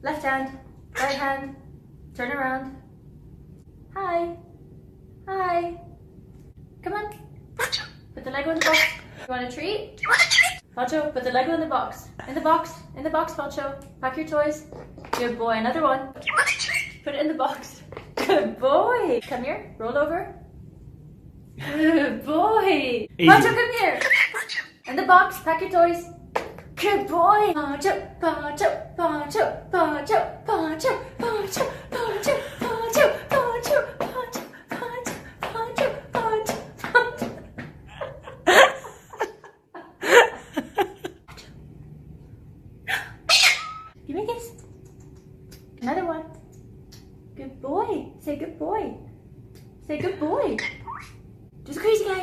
Left hand, right hand, turn around. Hi. Hi. Come on. Put the Lego in the box. You want a treat? Pancho, put the Lego in the box. In the box. In the box, Pancho. Pack your toys. Good boy. Another one. Put it in the box. Good boy. Come here. Roll over. Good boy. Easy. Pancho, come here. In the box. Pack your toys. Good boy. Pancho, Pancho, Pancho, Pancho, Pancho, Pancho, Pancho, Pancho, Pancho, Pancho, Pancho, Pancho, Pancho, Pancho. Give me a kiss. Another one. Good boy. Say good boy. Say good boy. Just a crazy guy.